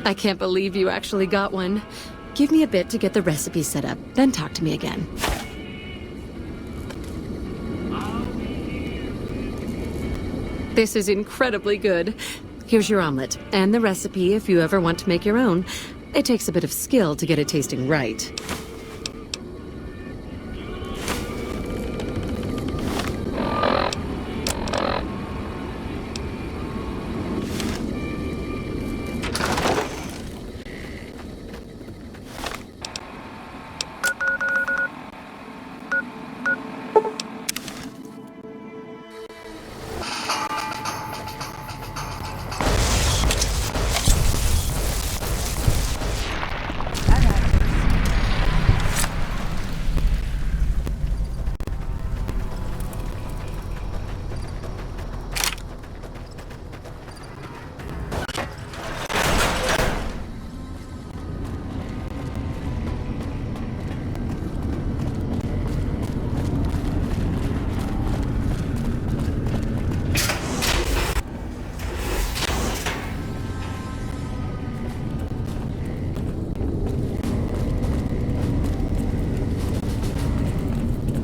I can't believe you actually got one. Give me a bit to get the recipe set up, then talk to me again. This is incredibly good. Here's your omelet, and the recipe if you ever want to make your own. It takes a bit of skill to get it tasting right.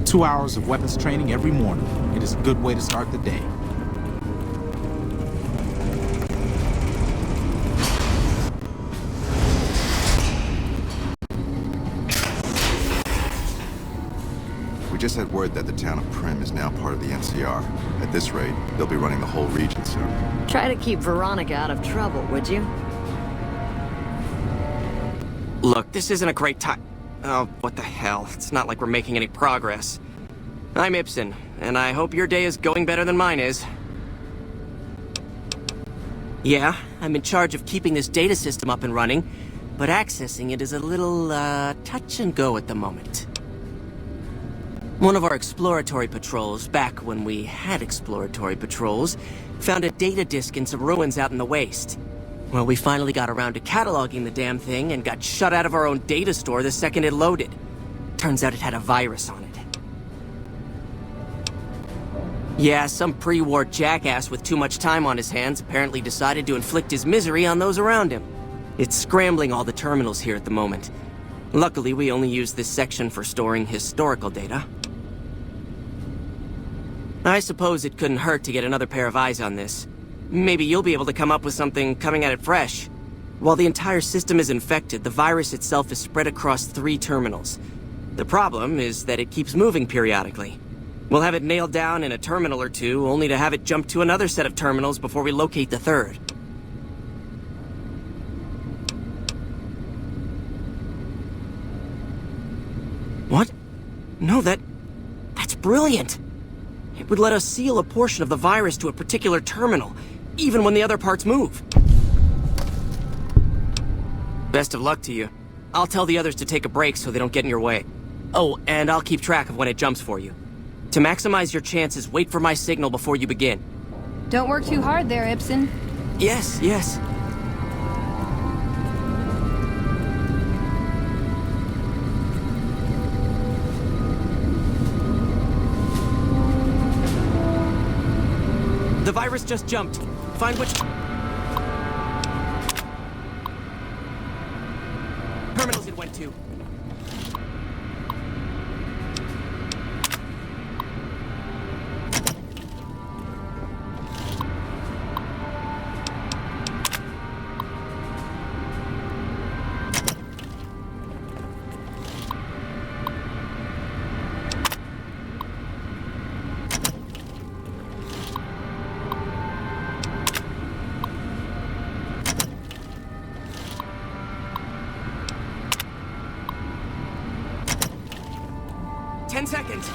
Two hours of weapons training every morning. It is a good way to start the day. We just had word that the town of Prim is now part of the NCR. At this rate, they'll be running the whole region soon. Try to keep Veronica out of trouble, would you? Look, this isn't a great time. Oh, what the hell. It's not like we're making any progress. I'm Ibsen, and I hope your day is going better than mine is. Yeah, I'm in charge of keeping this data system up and running, but accessing it is a little, touch and go at the moment. One of our exploratory patrols, back when we had exploratory patrols, found a data disk in some ruins out in the waste. Well, we finally got around to cataloging the damn thing and got shut out of our own data store the second it loaded. Turns out it had a virus on it. Yeah, some pre-war jackass with too much time on his hands apparently decided to inflict his misery on those around him. It's scrambling all the terminals here at the moment. Luckily, we only use this section for storing historical data. I suppose it couldn't hurt to get another pair of eyes on this. Maybe you'll be able to come up with something coming at it fresh. While the entire system is infected, the virus itself is spread across 3 terminals. The problem is that it keeps moving periodically. We'll have it nailed down in a terminal or two, only to have it jump to another set of terminals before we locate the 3rd. What? No, that's brilliant! It would let us seal a portion of the virus to a particular terminal, even when the other parts move. Best of luck to you. I'll tell the others to take a break so they don't get in your way. Oh, and I'll keep track of when it jumps for you. To maximize your chances, wait for my signal before you begin. Don't work too hard there, Ibsen. Yes, yes. The virus just jumped. Find which terminals it went to. Seconds.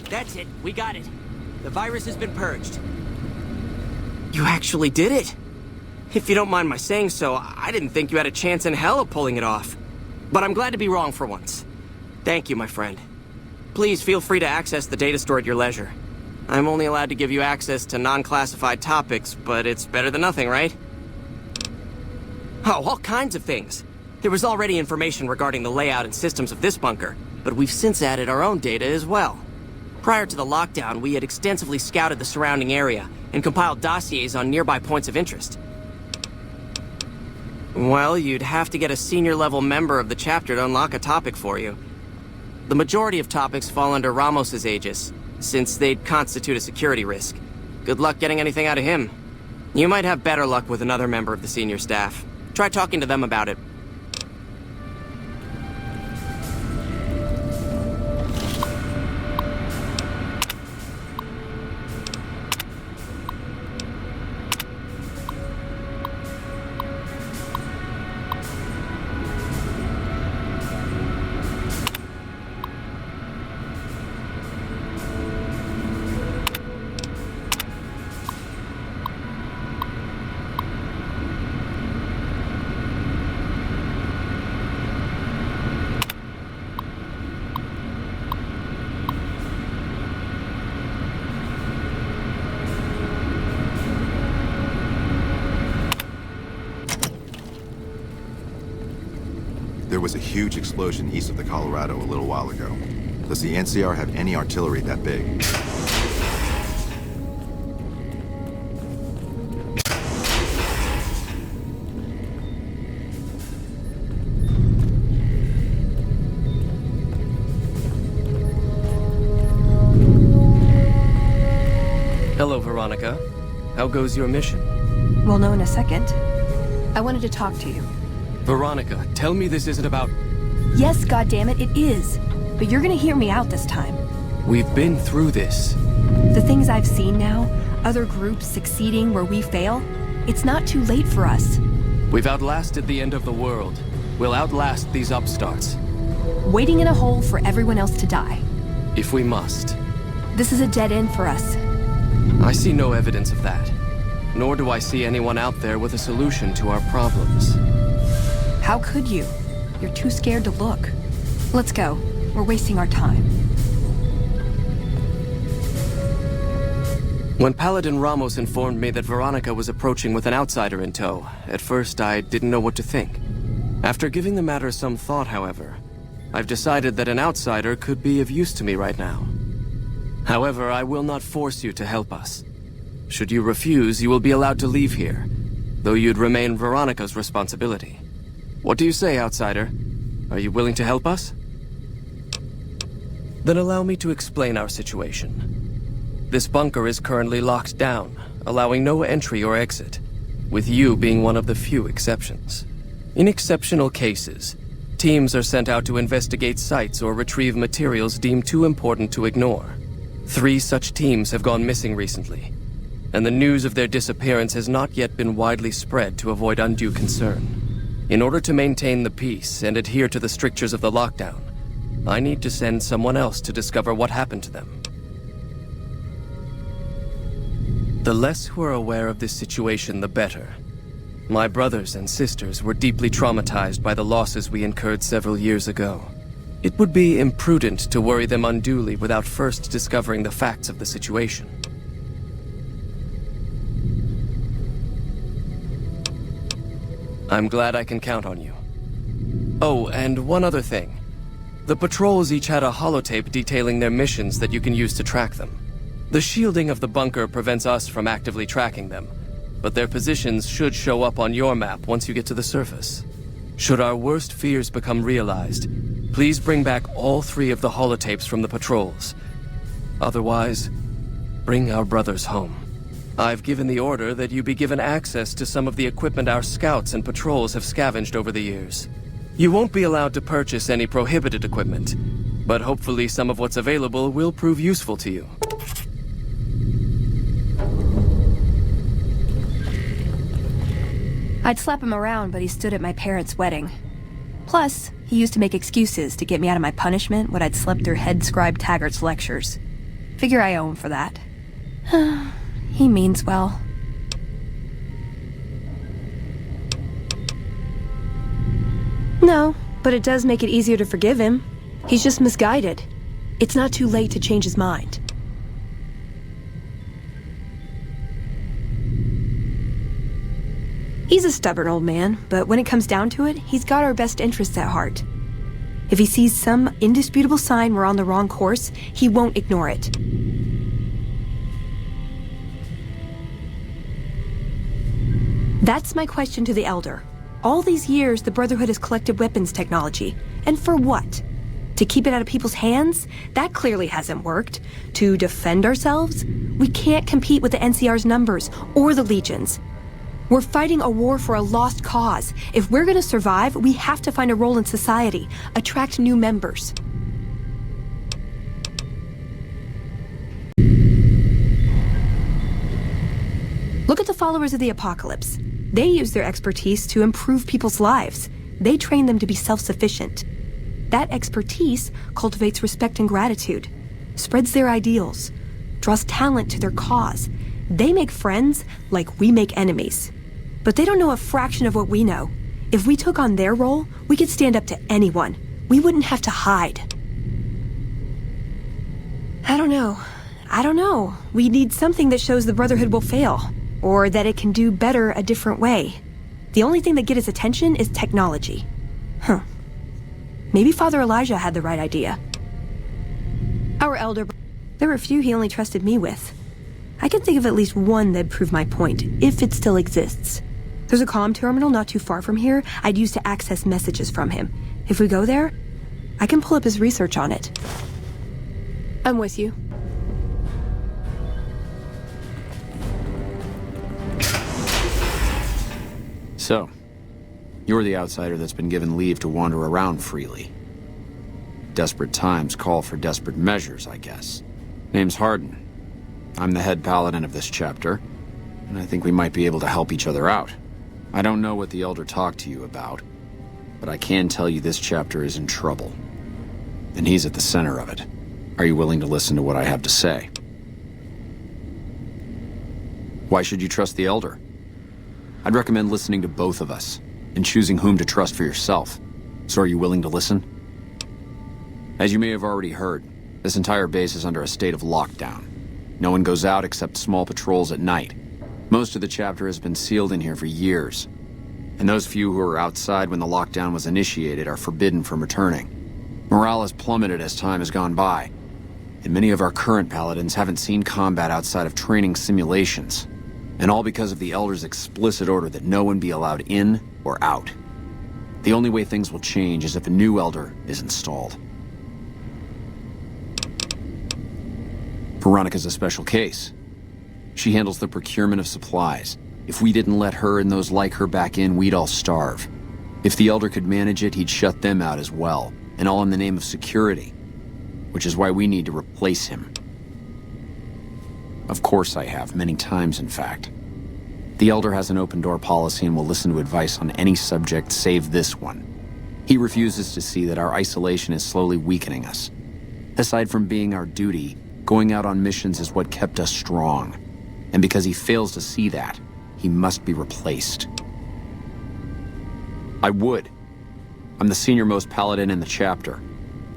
That's it. We got it. The virus has been purged. You actually did it. If you don't mind my saying so, I didn't think you had a chance in hell of pulling it off. But I'm glad to be wrong for once. Thank you, my friend. Please feel free to access the data store at your leisure. I'm only allowed to give you access to non-classified topics, but it's better than nothing, right? Oh, all kinds of things. There was already information regarding the layout and systems of this bunker, but we've since added our own data as well. Prior to the lockdown, we had extensively scouted the surrounding area and compiled dossiers on nearby points of interest. Well, you'd have to get a senior-level member of the chapter to unlock a topic for you. The majority of topics fall under Ramos's aegis, since they'd constitute a security risk. Good luck getting anything out of him. You might have better luck with another member of the senior staff. Try talking to them about it. There was a huge explosion east of the Colorado a little while ago. Does the NCR have any artillery that big? Hello, Veronica. How goes your mission? We'll know in a second. I wanted to talk to you. Veronica, tell me this isn't about... Yes, goddammit, it is. But you're gonna hear me out this time. We've been through this. The things I've seen now, other groups succeeding where we fail, it's not too late for us. We've outlasted the end of the world. We'll outlast these upstarts. Waiting in a hole for everyone else to die. If we must. This is a dead end for us. I see no evidence of that. Nor do I see anyone out there with a solution to our problems. How could you? You're too scared to look. Let's go. We're wasting our time. When Paladin Ramos informed me that Veronica was approaching with an outsider in tow, at first I didn't know what to think. After giving the matter some thought, however, I've decided that an outsider could be of use to me right now. However, I will not force you to help us. Should you refuse, you will be allowed to leave here, though you'd remain Veronica's responsibility. What do you say, outsider? Are you willing to help us? Then allow me to explain our situation. This bunker is currently locked down, allowing no entry or exit, with you being one of the few exceptions. In exceptional cases, teams are sent out to investigate sites or retrieve materials deemed too important to ignore. 3 such teams have gone missing recently, and the news of their disappearance has not yet been widely spread to avoid undue concern. In order to maintain the peace and adhere to the strictures of the lockdown, I need to send someone else to discover what happened to them. The less who are aware of this situation, the better. My brothers and sisters were deeply traumatized by the losses we incurred several years ago. It would be imprudent to worry them unduly without first discovering the facts of the situation. I'm glad I can count on you. Oh, and one other thing. The patrols each had a holotape detailing their missions that you can use to track them. The shielding of the bunker prevents us from actively tracking them, but their positions should show up on your map once you get to the surface. Should our worst fears become realized, please bring back all 3 of the holotapes from the patrols. Otherwise, bring our brothers home. I've given the order that you be given access to some of the equipment our scouts and patrols have scavenged over the years. You won't be allowed to purchase any prohibited equipment, but hopefully some of what's available will prove useful to you. I'd slap him around, but he stood at my parents' wedding. Plus, he used to make excuses to get me out of my punishment when I'd slept through Head Scribe Taggart's lectures. Figure I owe him for that. He means well. No, but it does make it easier to forgive him. He's just misguided. It's not too late to change his mind. He's a stubborn old man, but when it comes down to it, he's got our best interests at heart. If he sees some indisputable sign we're on the wrong course, he won't ignore it. That's my question to the Elder. All these years, the Brotherhood has collected weapons technology. And for what? To keep it out of people's hands? That clearly hasn't worked. To defend ourselves? We can't compete with the NCR's numbers, or the Legion's. We're fighting a war for a lost cause. If we're gonna survive, we have to find a role in society, attract new members. Look at the followers of the Apocalypse. They use their expertise to improve people's lives. They train them to be self-sufficient. That expertise cultivates respect and gratitude, spreads their ideals, draws talent to their cause. They make friends like we make enemies. But they don't know a fraction of what we know. If we took on their role, we could stand up to anyone. We wouldn't have to hide. I don't know. We need something that shows the Brotherhood will fail, or that it can do better a different way. The only thing that gets its attention is technology. Maybe Father Elijah had the right idea. Our elder... There were a few he only trusted me with. I can think of at least one that'd prove my point, if it still exists. There's a comm terminal not too far from here I'd use to access messages from him. If we go there, I can pull up his research on it. I'm with you. So, you're the outsider that's been given leave to wander around freely. Desperate times call for desperate measures, I guess. Name's Hardin. I'm the head paladin of this chapter, and I think we might be able to help each other out. I don't know what the Elder talked to you about, but I can tell you this chapter is in trouble. And he's at the center of it. Are you willing to listen to what I have to say? Why should you trust the Elder? I'd recommend listening to both of us, and choosing whom to trust for yourself. So are you willing to listen? As you may have already heard, this entire base is under a state of lockdown. No one goes out except small patrols at night. Most of the chapter has been sealed in here for years. And those few who were outside when the lockdown was initiated are forbidden from returning. Morale has plummeted as time has gone by. And many of our current paladins haven't seen combat outside of training simulations. And all because of the Elder's explicit order that no one be allowed in or out. The only way things will change is if a new Elder is installed. Veronica's a special case. She handles the procurement of supplies. If we didn't let her and those like her back in, we'd all starve. If the Elder could manage it, he'd shut them out as well, and all in the name of security. Which is why we need to replace him. Of course I have, many times in fact. The Elder has an open-door policy and will listen to advice on any subject save this one. He refuses to see that our isolation is slowly weakening us. Aside from being our duty, going out on missions is what kept us strong. And because he fails to see that, he must be replaced. I would. I'm the senior-most paladin in the chapter,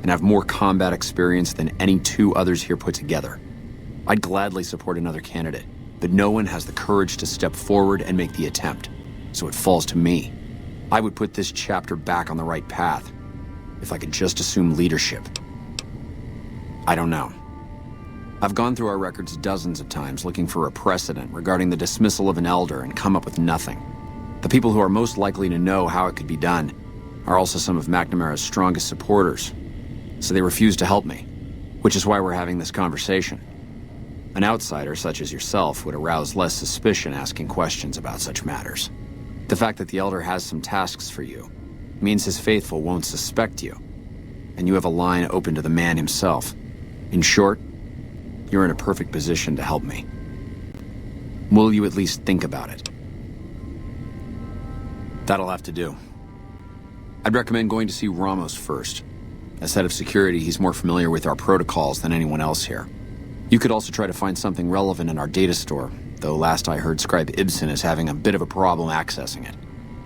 and have more combat experience than any two others here put together. I'd gladly support another candidate, but no one has the courage to step forward and make the attempt, so it falls to me. I would put this chapter back on the right path, if I could just assume leadership. I don't know. I've gone through our records dozens of times looking for a precedent regarding the dismissal of an Elder and come up with nothing. The people who are most likely to know how it could be done are also some of McNamara's strongest supporters, so they refuse to help me, which is why we're having this conversation. An outsider such as yourself would arouse less suspicion asking questions about such matters. The fact that the Elder has some tasks for you means his faithful won't suspect you, and you have a line open to the man himself. In short, you're in a perfect position to help me. Will you at least think about it? That'll have to do. I'd recommend going to see Ramos first. As head of security, he's more familiar with our protocols than anyone else here. You could also try to find something relevant in our data store, though last I heard Scribe Ibsen is having a bit of a problem accessing it.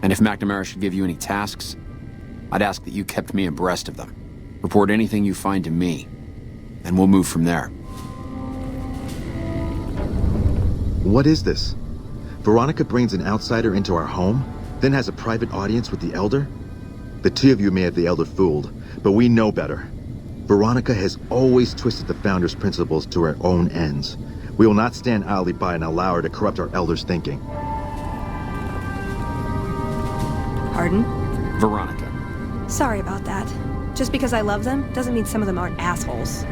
And if McNamara should give you any tasks, I'd ask that you kept me abreast of them. Report anything you find to me, and we'll move from there. What is this? Veronica brings an outsider into our home, then has a private audience with the Elder? The two of you may have the Elder fooled, but we know better. Veronica has always twisted the Founder's principles to her own ends. We will not stand idly by and allow her to corrupt our Elder's thinking. Pardon? Veronica. Sorry about that. Just because I love them doesn't mean some of them aren't assholes.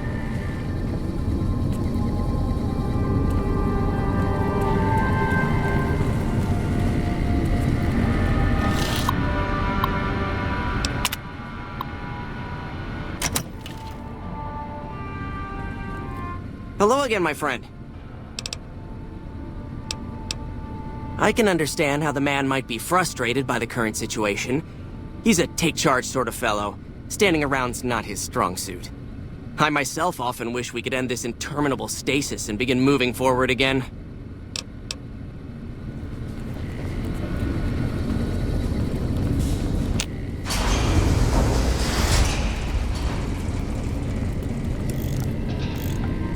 Hello again, my friend. I can understand how the man might be frustrated by the current situation. He's a take-charge sort of fellow. Standing around's not his strong suit. I myself often wish we could end this interminable stasis and begin moving forward again.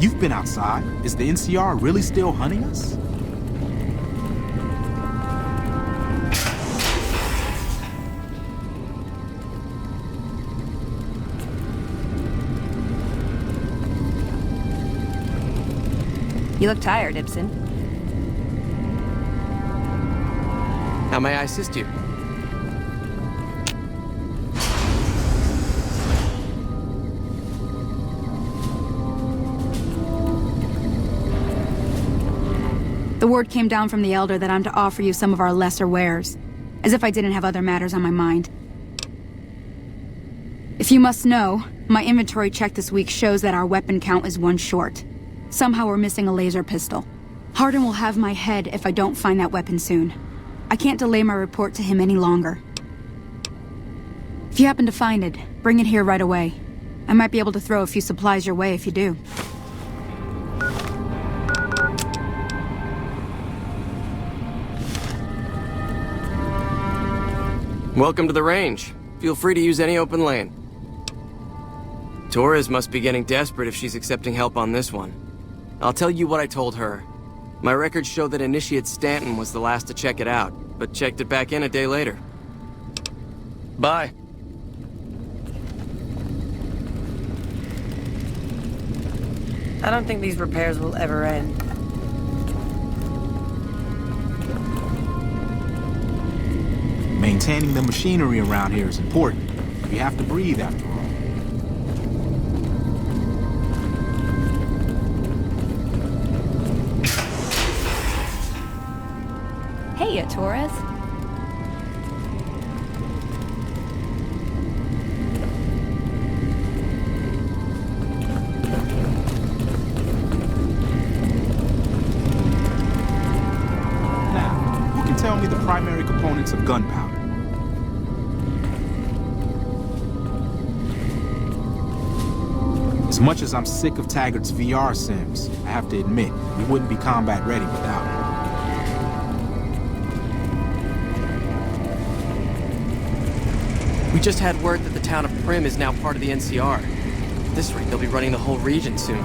You've been outside. Is the NCR really still hunting us? You look tired, Ibsen. How may I assist you? The word came down from the Elder that I'm to offer you some of our lesser wares. As if I didn't have other matters on my mind. If you must know, my inventory check this week shows that our weapon count is one short. Somehow we're missing a laser pistol. Hardin will have my head if I don't find that weapon soon. I can't delay my report to him any longer. If you happen to find it, bring it here right away. I might be able to throw a few supplies your way if you do. Welcome to the range. Feel free to use any open lane. Torres must be getting desperate if she's accepting help on this one. I'll tell you what I told her. My records show that Initiate Stanton was the last to check it out, but checked it back in a day later. Bye. I don't think these repairs will ever end. Maintaining the machinery around here is important. We have to breathe after all. Hey, Torres. Now, who can tell me the primary components of gunpowder? As much as I'm sick of Taggart's VR sims, I have to admit, we wouldn't be combat ready without it. We just had word that the town of Prim is now part of the NCR. At this rate, they'll be running the whole region soon.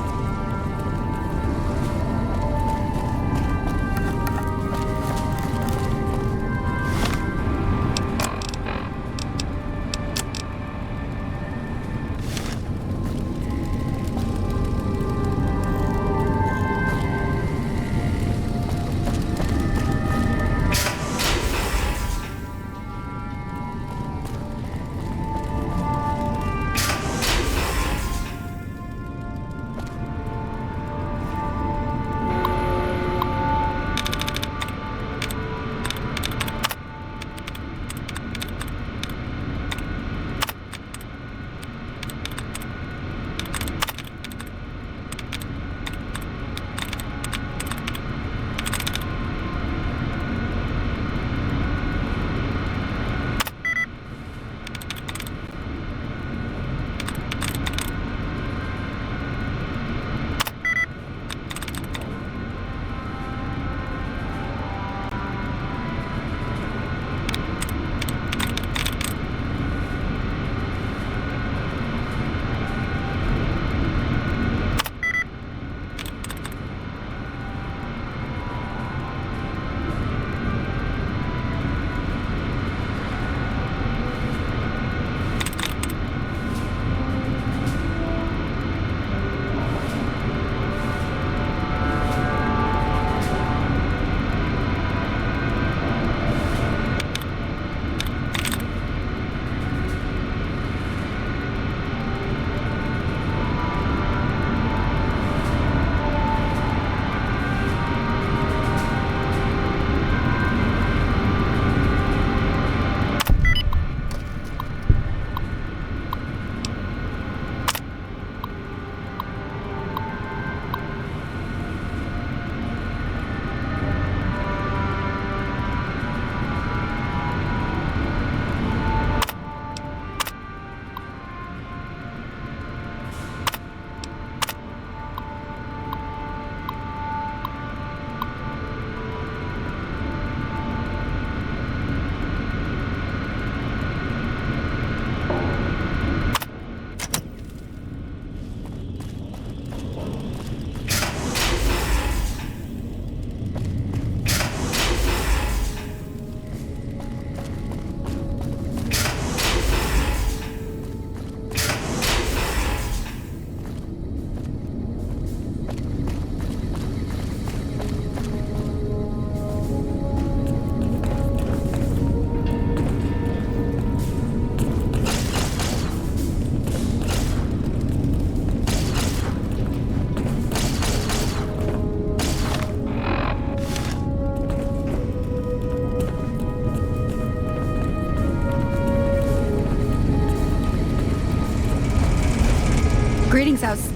Greetings, House.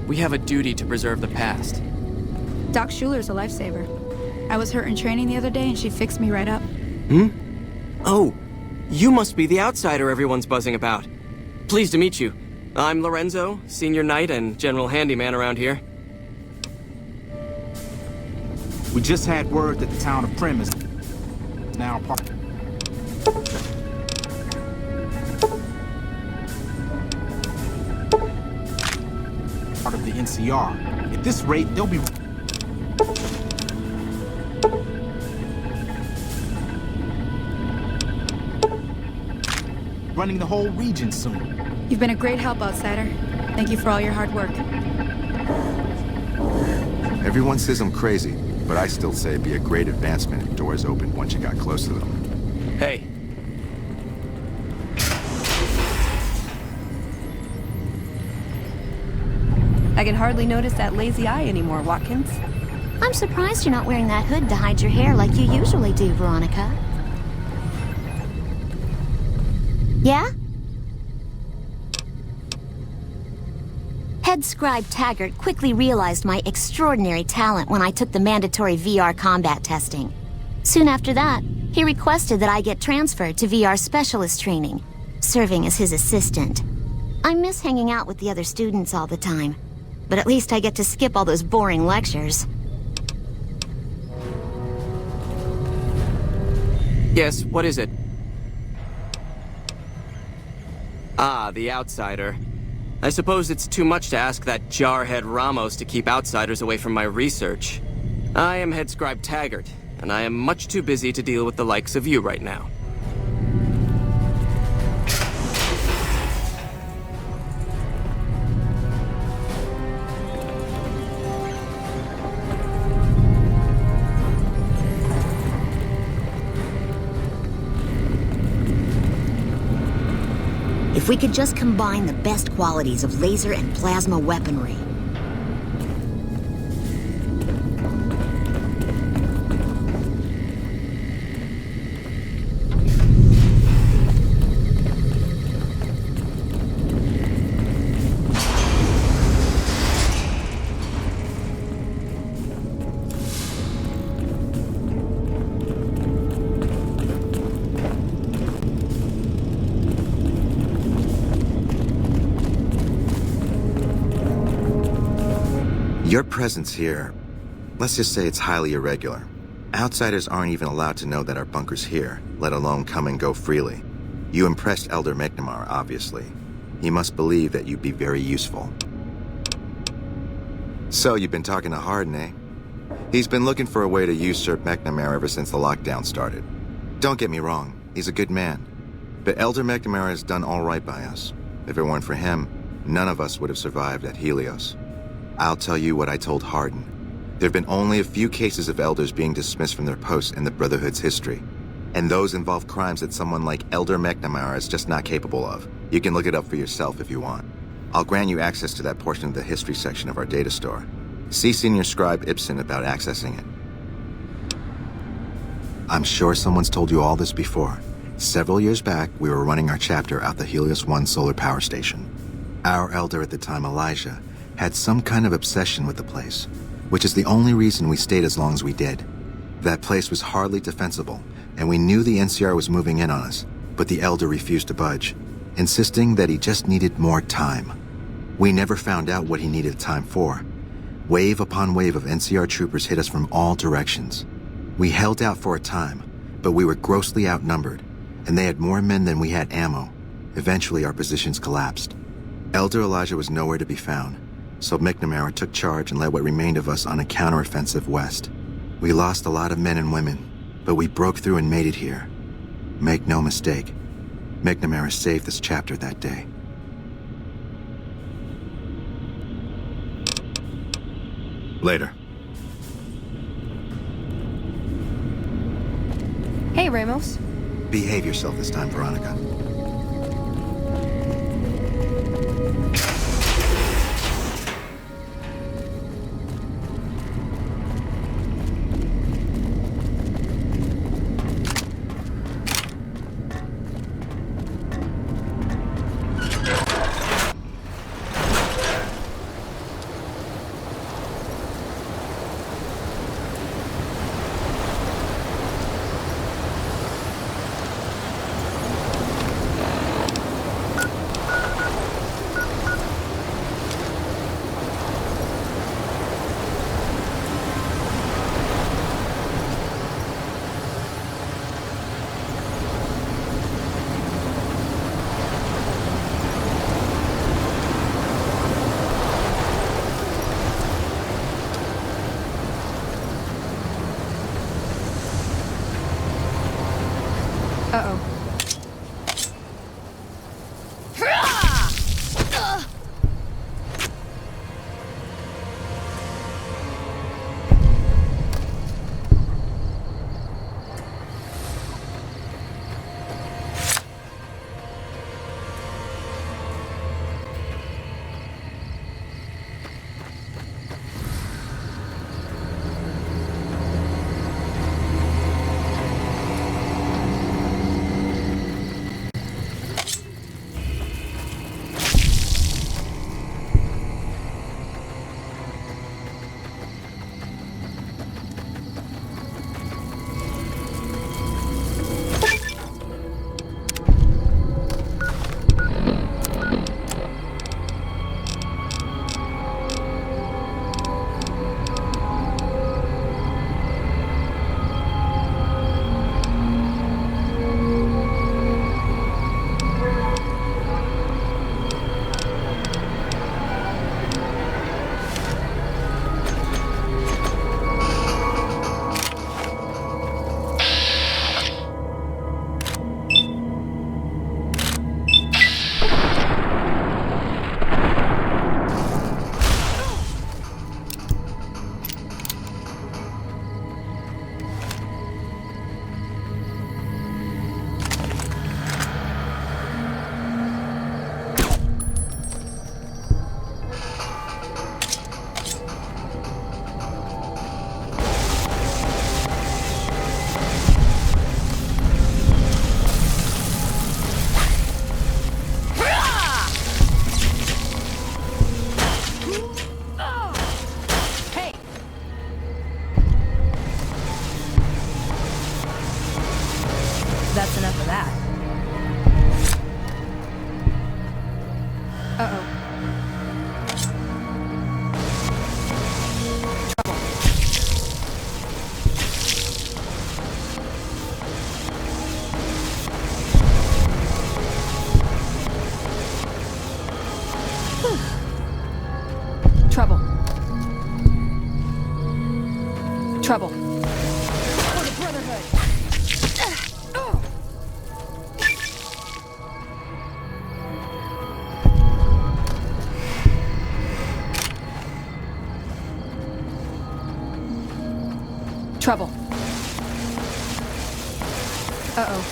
We have a duty to preserve the past. Doc Schuler's a lifesaver. I was hurt in training the other day and she fixed me right up. Oh, you must be the outsider everyone's buzzing about. Pleased to meet you. I'm Lorenzo, senior knight and general handyman around here. We just had word that the town of Prim is now part of the NCR. At this rate, they'll be running the whole region soon. You've been a great help, outsider. Thank you for all your hard work. Everyone says I'm crazy, but I still say it'd be a great advancement if doors opened once you got close to them. Hey, I can hardly notice that lazy eye anymore, Watkins. I'm surprised you're not wearing that hood to hide your hair like you usually do, Veronica. Yeah? Head Scribe Taggart quickly realized my extraordinary talent when I took the mandatory VR combat testing. Soon after that, he requested that I get transferred to VR specialist training, serving as his assistant. I miss hanging out with the other students all the time, but at least I get to skip all those boring lectures. Yes, what is it? Ah, the outsider. I suppose it's too much to ask that jarhead Ramos to keep outsiders away from my research. I am Head Scribe Taggart, and I am much too busy to deal with the likes of you right now. If we could just combine the best qualities of laser and plasma weaponry. Your presence here, let's just say it's highly irregular. Outsiders aren't even allowed to know that our bunker's here, let alone come and go freely. You impressed Elder McNamara, obviously. He must believe that you'd be very useful. So, you've been talking to Hardin, eh? He's been looking for a way to usurp McNamara ever since the lockdown started. Don't get me wrong, he's a good man. But Elder McNamara has done all right by us. If it weren't for him, none of us would have survived at Helios. I'll tell you what I told Hardin. There have been only a few cases of elders being dismissed from their posts in the Brotherhood's history. And those involve crimes that someone like Elder McNamara is just not capable of. You can look it up for yourself if you want. I'll grant you access to that portion of the history section of our data store. See Senior Scribe Ibsen about accessing it. I'm sure someone's told you all this before. Several years back, we were running our chapter out the Helios 1 solar power station. Our elder at the time, Elijah, had some kind of obsession with the place, which is the only reason we stayed as long as we did. That place was hardly defensible, and we knew the NCR was moving in on us, but the Elder refused to budge, insisting that he just needed more time. We never found out what he needed time for. Wave upon wave of NCR troopers hit us from all directions. We held out for a time, but we were grossly outnumbered, and they had more men than we had ammo. Eventually, our positions collapsed. Elder Elijah was nowhere to be found, so McNamara took charge and led what remained of us on a counteroffensive west. We lost a lot of men and women, but we broke through and made it here. Make no mistake, McNamara saved this chapter that day. Later. Hey, Ramos. Behave yourself this time, Veronica. Uh-oh. That's enough of that. Uh-oh. Trouble. Trouble. For the Brotherhood. Trouble. Uh-oh.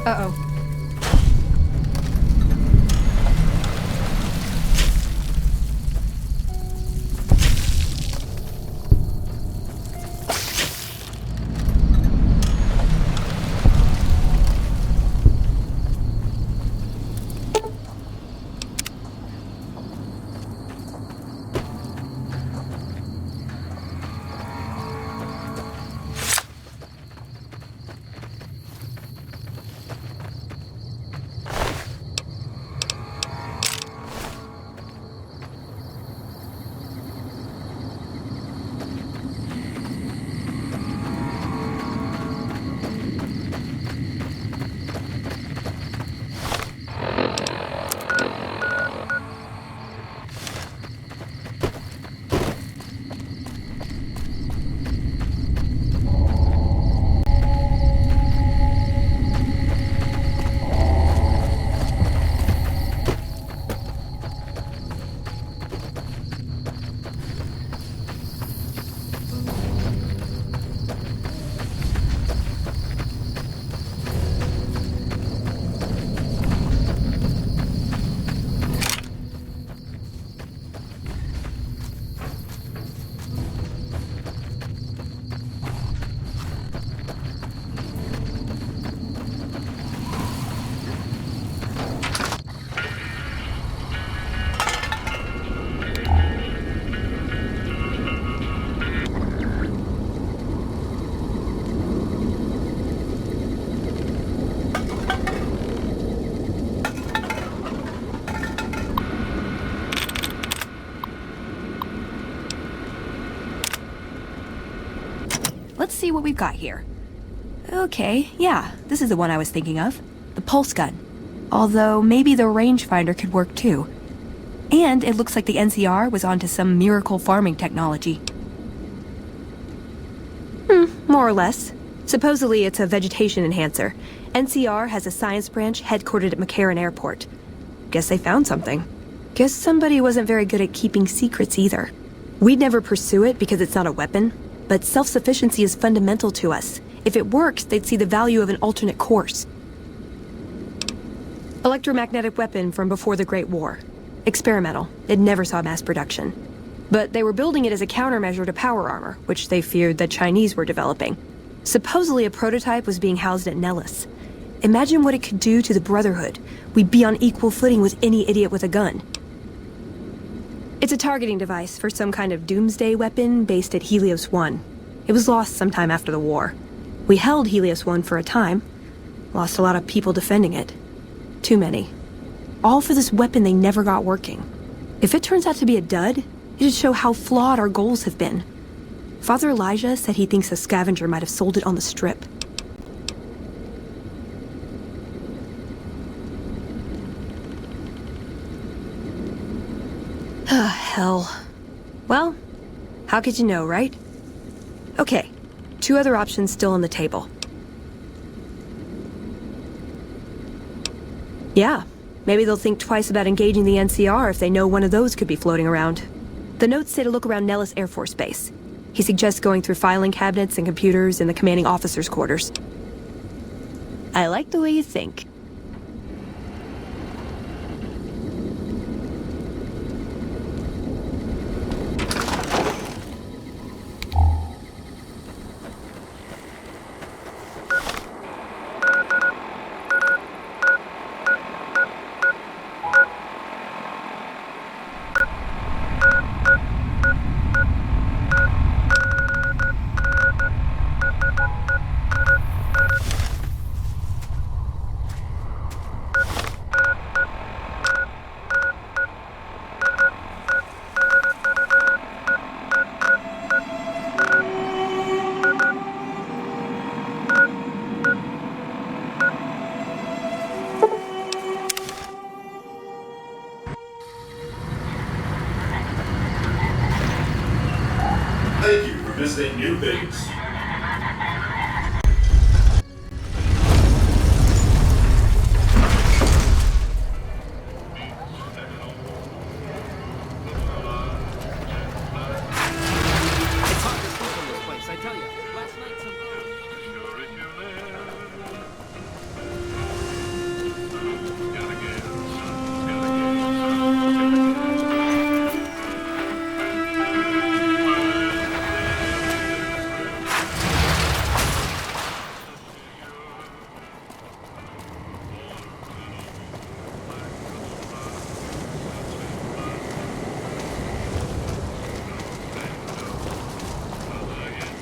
Uh-oh. see what we've got here. Okay, yeah, this is the one I was thinking of. The pulse gun. Although, maybe the rangefinder could work too. And it looks like the NCR was onto some miracle farming technology. More or less. Supposedly it's a vegetation enhancer. NCR has a science branch headquartered at McCarran Airport. Guess they found something. Guess somebody wasn't very good at keeping secrets either. We'd never pursue it because it's not a weapon, but self-sufficiency is fundamental to us. If it works, they'd see the value of an alternate course. Electromagnetic weapon from before the Great War. Experimental. It never saw mass production. But they were building it as a countermeasure to power armor, which they feared the Chinese were developing. Supposedly a prototype was being housed at Nellis. Imagine what it could do to the Brotherhood. We'd be on equal footing with any idiot with a gun. It's a targeting device for some kind of doomsday weapon based at Helios 1. It was lost sometime after the war. We held Helios 1 for a time. Lost a lot of people defending it. Too many. All for this weapon they never got working. If it turns out to be a dud, it'd show how flawed our goals have been. Father Elijah said he thinks a scavenger might have sold it on the strip. Hell. Well, how could you know, right? Okay, 2 other options still on the table. Yeah, maybe they'll think twice about engaging the NCR if they know one of those could be floating around. The notes say to look around Nellis Air Force Base. He suggests going through filing cabinets and computers in the commanding officer's quarters. I like the way you think. Thank you for visiting New Vegas.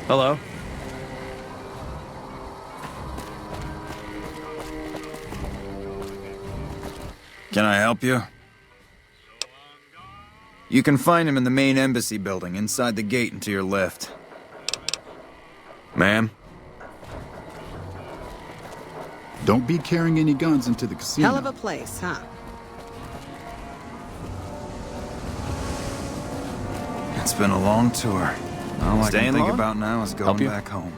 Hello? Can I help you? You can find him in the main embassy building, inside the gate and to your left. Ma'am? Don't be carrying any guns into the casino. Hell of a place, huh? It's been a long tour. All I can think about now is going back home.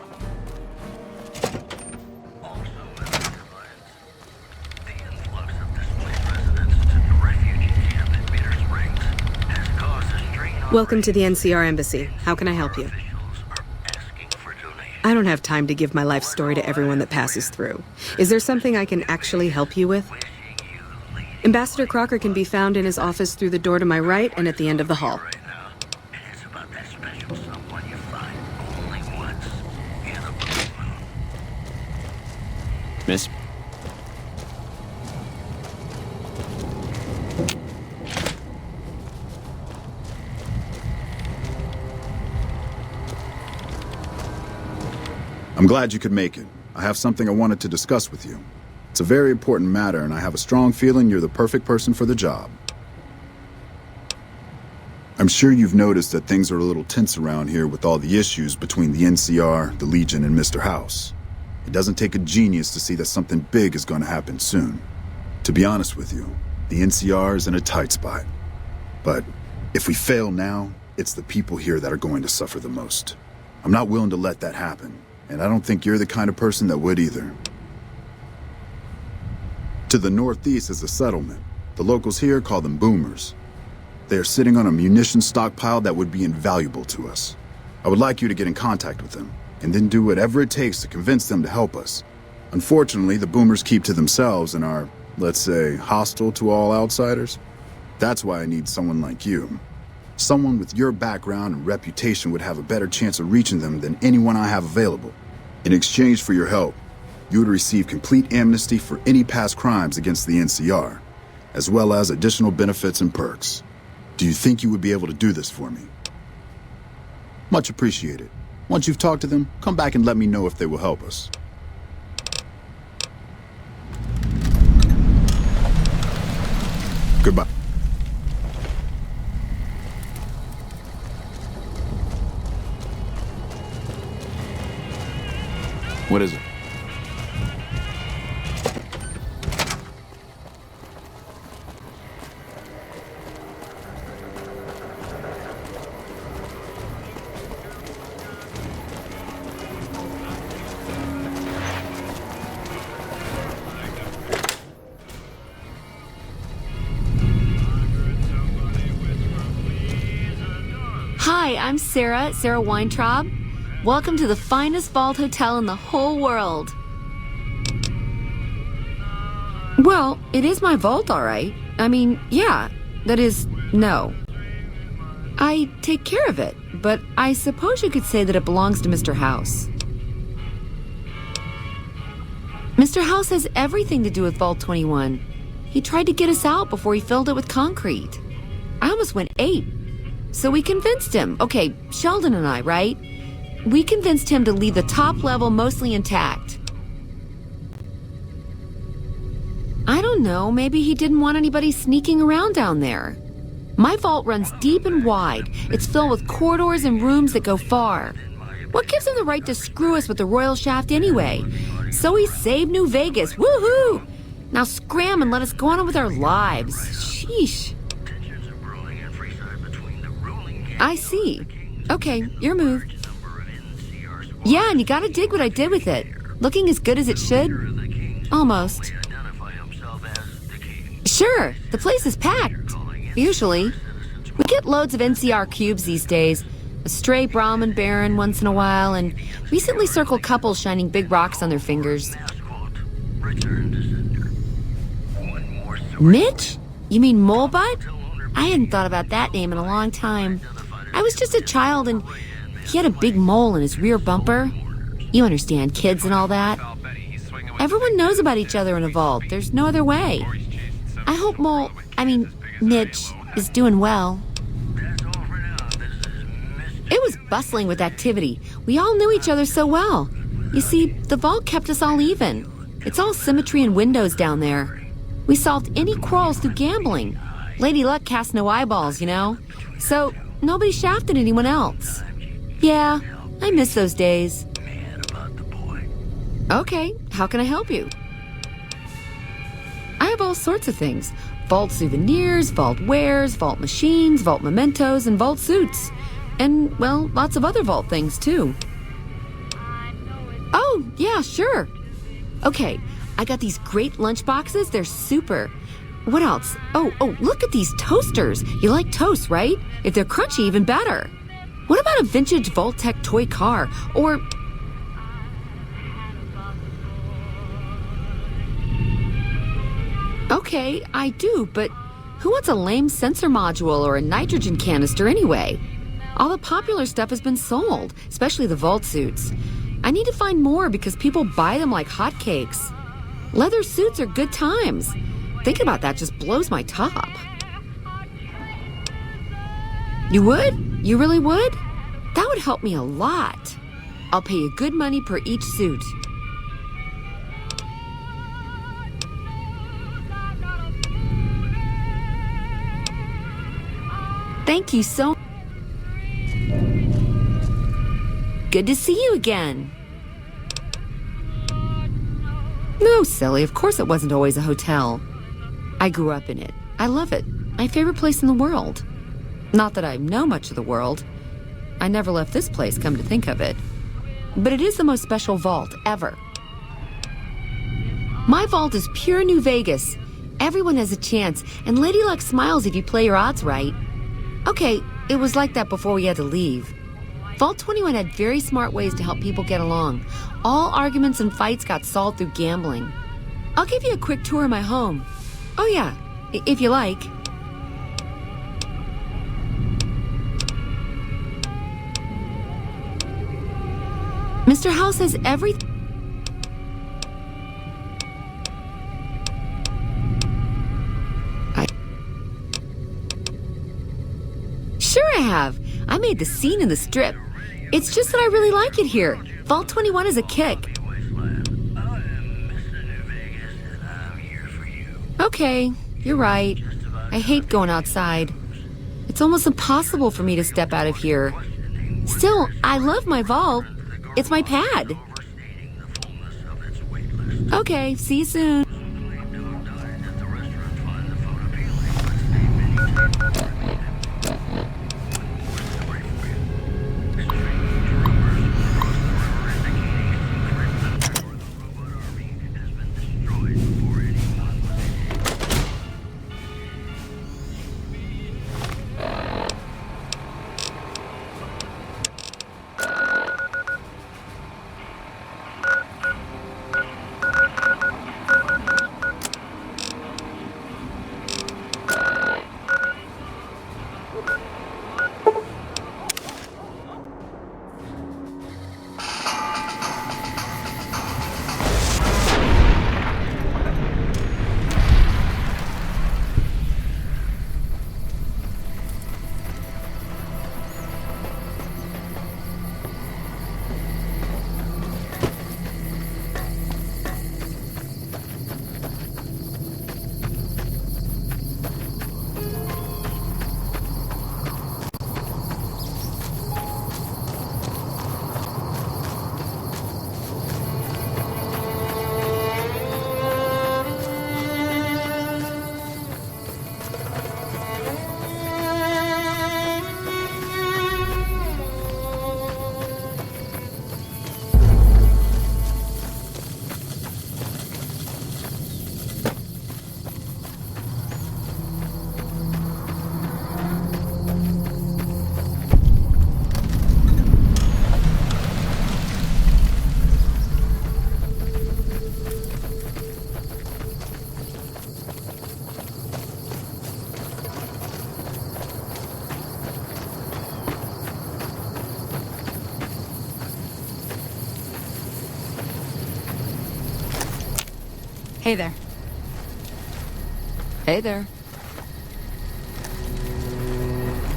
Welcome to the NCR Embassy. How can I help you? I don't have time to give my life story to everyone that passes through. Is there something I can actually help you with? Ambassador Crocker can be found in his office through the door to my right and at the end of the hall. Miss? I'm glad you could make it. I have something I wanted to discuss with you. It's a very important matter, and I have a strong feeling you're the perfect person for the job. I I'm sure you've noticed that things are a little tense around here with all the issues between the NCR, the Legion, and Mr. House. It doesn't take a genius to see that something big is going to happen soon. To be honest with you, the NCR is in a tight spot. But if we fail now, it's the people here that are going to suffer the most. I'm not willing to let that happen, and I don't think you're the kind of person that would either. To the northeast is a settlement. The locals here call them boomers. They are sitting on a munitions stockpile that would be invaluable to us. I would like you to get in contact with them, and then do whatever it takes to convince them to help us. Unfortunately, the boomers keep to themselves and are, let's say, hostile to all outsiders. That's why I need someone like you. Someone with your background and reputation would have a better chance of reaching them than anyone I have available. In exchange for your help, you would receive complete amnesty for any past crimes against the NCR, as well as additional benefits and perks. Do you think you would be able to do this for me? Much appreciated. Once you've talked to them, come back and let me know if they will help us. Goodbye. What is it? Hi, I'm Sarah Weintraub. Welcome to the finest vault hotel in the whole world. Well, it is my vault, all right. I mean, yeah. That is, no. I take care of it, but I suppose you could say that it belongs to Mr. House. Mr. House has everything to do with Vault 21. He tried to get us out before he filled it with concrete. I almost went ape. So we convinced him. Okay, Sheldon and I, right? We convinced him to leave the top level mostly intact. I don't know, maybe he didn't want anybody sneaking around down there. My vault runs deep and wide. It's filled with corridors and rooms that go far. What gives him the right to screw us with the royal shaft anyway? So he saved New Vegas, woohoo! Now scram and let us go on with our lives. Sheesh. I see. Okay, your move. Yeah, and you gotta dig what I did with it. Looking as good as it should? Almost. Sure, the place is packed. Usually. We get loads of NCR cubes these days. A stray Brahmin Baron once in a while, and recently circled couples shining big rocks on their fingers. Mitch? You mean Molebutt? I hadn't thought about that name in a long time. I was just a child and he had a big mole in his rear bumper. You understand, kids and all that. Everyone knows about each other in a vault. There's no other way. I hope Mitch is doing well. It was bustling with activity. We all knew each other so well. You see, the vault kept us all even. It's all symmetry and windows down there. We solved any quarrels through gambling. Lady Luck cast no eyeballs, you know? So nobody shafted anyone else. Yeah, I miss those days. Okay, how can I help you? I have all sorts of things. Vault souvenirs, vault wares, vault machines, vault mementos, and vault suits. And, well, lots of other vault things, too. Oh, yeah, sure. Okay, I got these great lunch boxes. They're super. What else? Oh, look at these toasters. You like toast, right? If they're crunchy, even better. What about a vintage Vault-Tec toy car? Or... Okay, I do, but who wants a lame sensor module or a nitrogen canister anyway? All the popular stuff has been sold, especially the vault suits. I need to find more because people buy them like hotcakes. Leather suits are good times. Thinking about that just blows my top. You would? You really would? That would help me a lot. I'll pay you good money per each suit. Thank you so much. Good to see you again. No, silly. Of course it wasn't always a hotel. I grew up in it. I love it. My favorite place in the world. Not that I know much of the world. I never left this place, come to think of it. But it is the most special vault ever. My vault is pure New Vegas. Everyone has a chance, and Lady Luck smiles if you play your odds right. Okay, it was like that before we had to leave. Vault 21 had very smart ways to help people get along. All arguments and fights got solved through gambling. I'll give you a quick tour of my home. Oh yeah, if you like. Mr. House has everything. Sure I have. I made the scene in the strip. It's just that I really like it here. Vault 21 is a kick. Okay, you're right. I hate going outside. It's almost impossible for me to step out of here. Still, I love my vault. It's my pad. Okay, see you soon. Hey there. Hey there.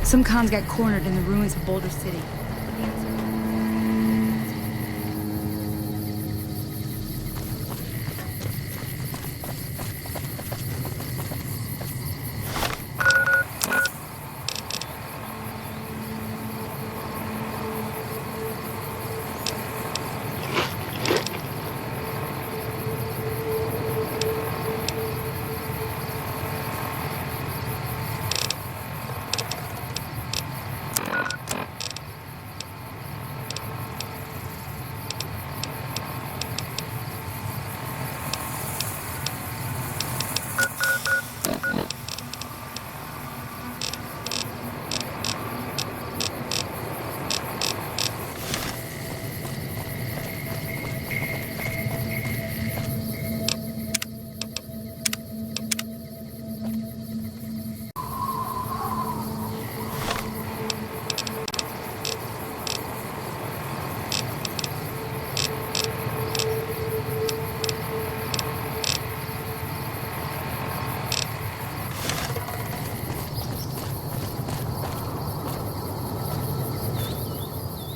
Some cons got cornered in the ruins of Boulder City.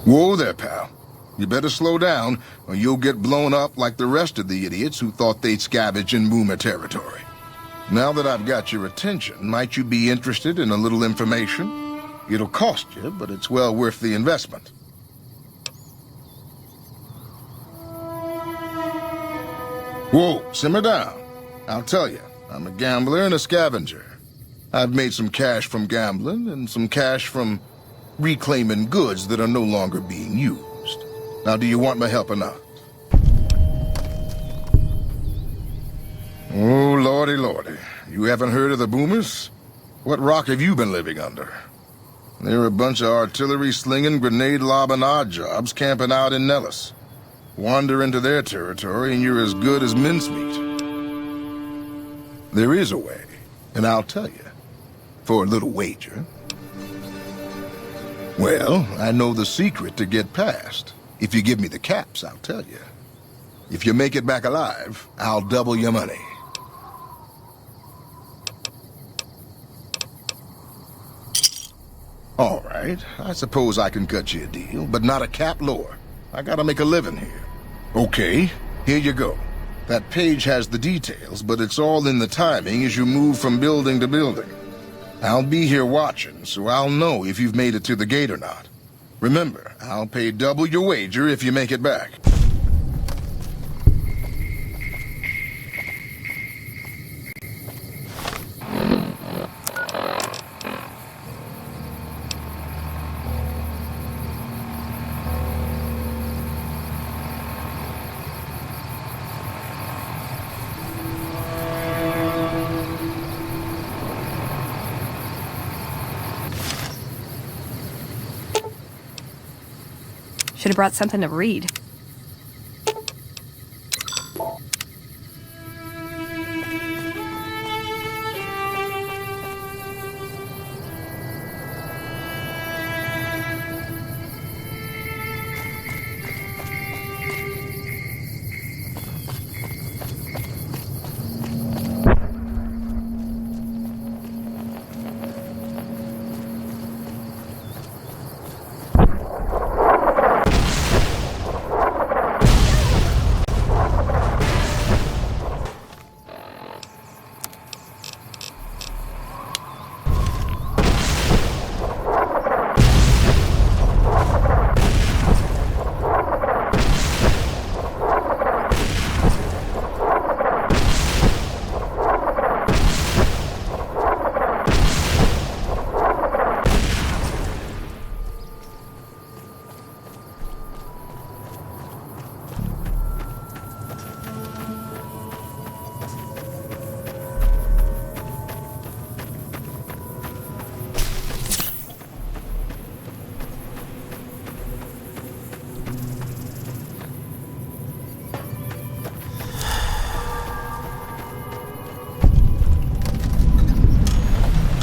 Whoa there, pal. You better slow down, or you'll get blown up like the rest of the idiots who thought they'd scavenge in Boomer territory. Now that I've got your attention, might you be interested in a little information? It'll cost you, but it's well worth the investment. Whoa, simmer down. I'll tell you, I'm a gambler and a scavenger. I've made some cash from gambling and some cash from reclaiming goods that are no longer being used. Now, do you want my help or not? Oh, lordy, lordy. You haven't heard of the boomers? What rock have you been living under? They're a bunch of artillery-slinging, grenade-lobbing odd jobs camping out in Nellis. Wander into their territory and you're as good as mincemeat. There is a way, and I'll tell you. For a little wager. Well, I know the secret to get past. If you give me the caps, I'll tell you. If you make it back alive, I'll double your money. All right, I suppose I can cut you a deal, but not a cap lower. I gotta make a living here. Okay, here you go. That page has the details, but it's all in the timing as you move from building to building. I'll be here watching, so I'll know if you've made it to the gate or not. Remember, I'll pay double your wager if you make it back. Should have brought something to read.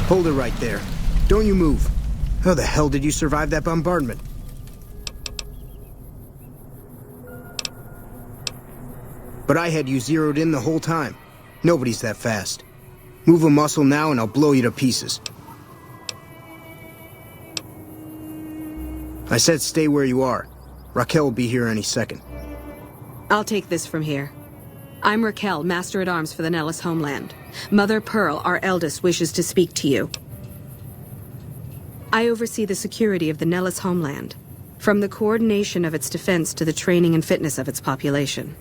Hold it right there. Don't you move. How the hell did you survive that bombardment? But I had you zeroed in the whole time. Nobody's that fast. Move a muscle now and I'll blow you to pieces. I said stay where you are. Raquel will be here any second. I'll take this from here. I'm Raquel, Master-at-Arms for the Nellis homeland. Mother Pearl, our eldest, wishes to speak to you. I oversee the security of the Nellis homeland, from the coordination of its defense to the training and fitness of its population.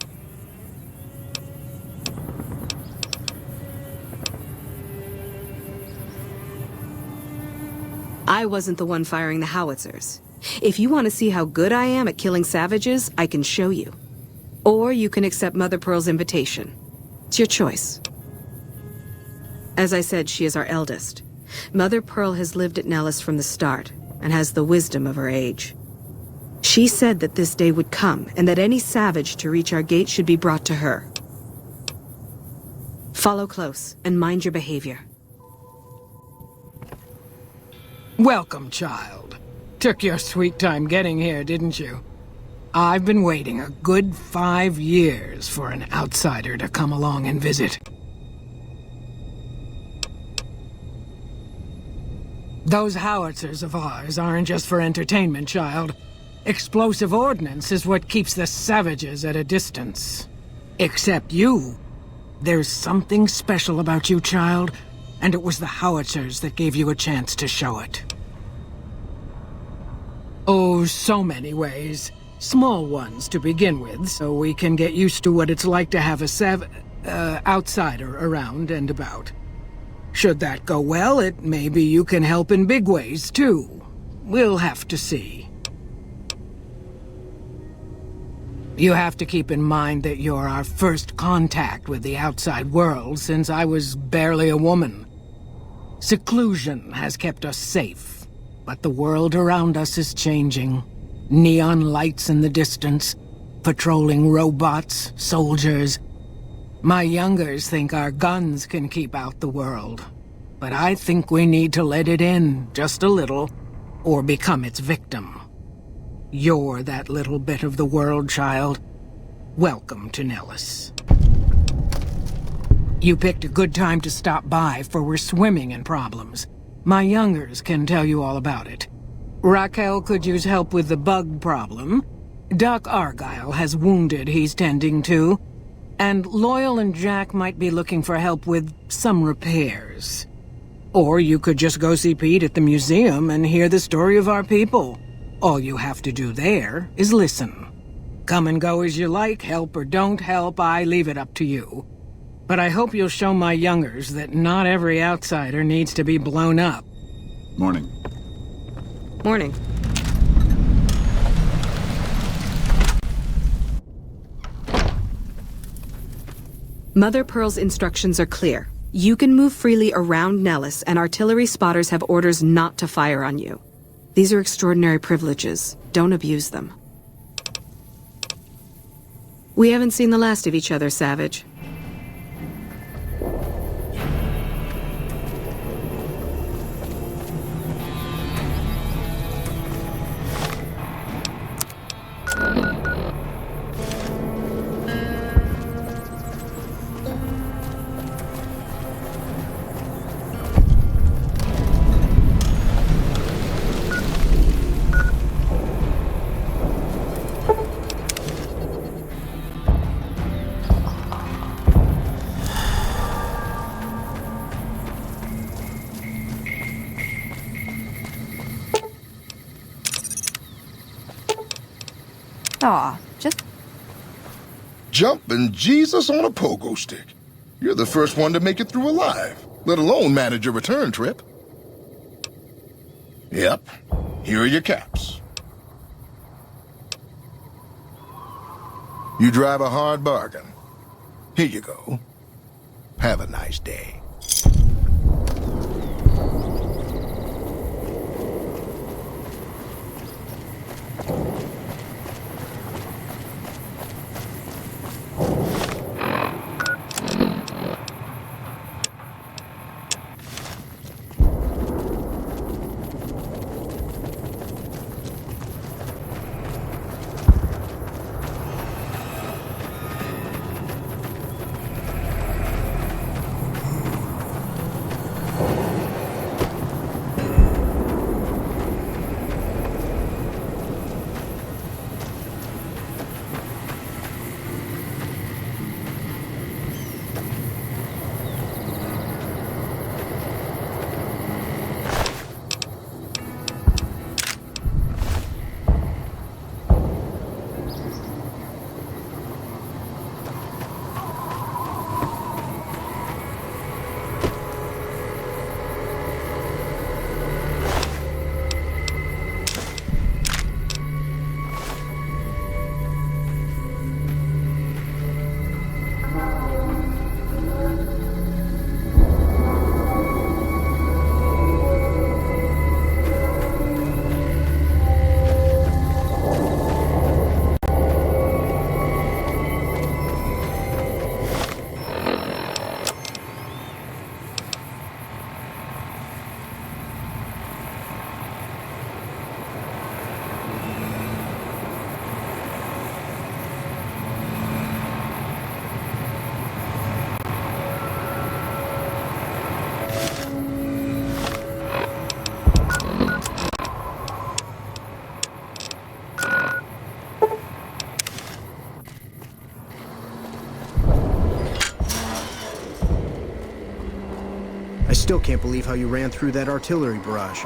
I wasn't the one firing the howitzers. If you want to see how good I am at killing savages, I can show you. Or you can accept Mother Pearl's invitation. It's your choice. As I said, she is our eldest. Mother Pearl has lived at Nellis from the start, and has the wisdom of her age. She said that this day would come, and that any savage to reach our gate should be brought to her. Follow close, and mind your behavior. Welcome, child. Took your sweet time getting here, didn't you? I've been waiting a good 5 years for an outsider to come along and visit. Those howitzers of ours aren't just for entertainment, child. Explosive ordnance is what keeps the savages at a distance. Except you. There's something special about you, child, and it was the howitzers that gave you a chance to show it. Oh, so many ways. Small ones to begin with, so we can get used to what it's like to have a outsider around and about. Should that go well, it may be you can help in big ways, too. We'll have to see. You have to keep in mind that you're our first contact with the outside world since I was barely a woman. Seclusion has kept us safe, but the world around us is changing. Neon lights in the distance, patrolling robots, soldiers. My youngers think our guns can keep out the world, but I think we need to let it in, just a little, or become its victim. You're that little bit of the world, child. Welcome to Nellis. You picked a good time to stop by, for we're swimming in problems. My youngers can tell you all about it. Raquel could use help with the bug problem. Doc Argyle has wounded he's tending to. And Loyal and Jack might be looking for help with some repairs. Or you could just go see Pete at the museum and hear the story of our people. All you have to do there is listen. Come and go as you like, help or don't help, I leave it up to you. But I hope you'll show my youngers that not every outsider needs to be blown up. Morning. Morning. Mother Pearl's instructions are clear. You can move freely around Nellis, and artillery spotters have orders not to fire on you. These are extraordinary privileges. Don't abuse them. We haven't seen the last of each other, Savage. Aw, just... Jumping Jesus on a pogo stick. You're the first one to make it through alive, let alone manage a return trip. Yep, here are your caps. You drive a hard bargain. Here you go. Have a nice day. I still can't believe how you ran through that artillery barrage.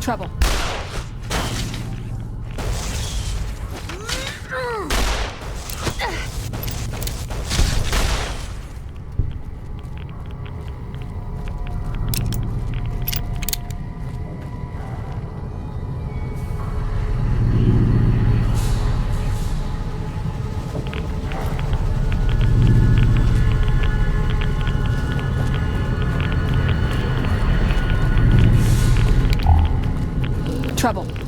Trouble. Trouble.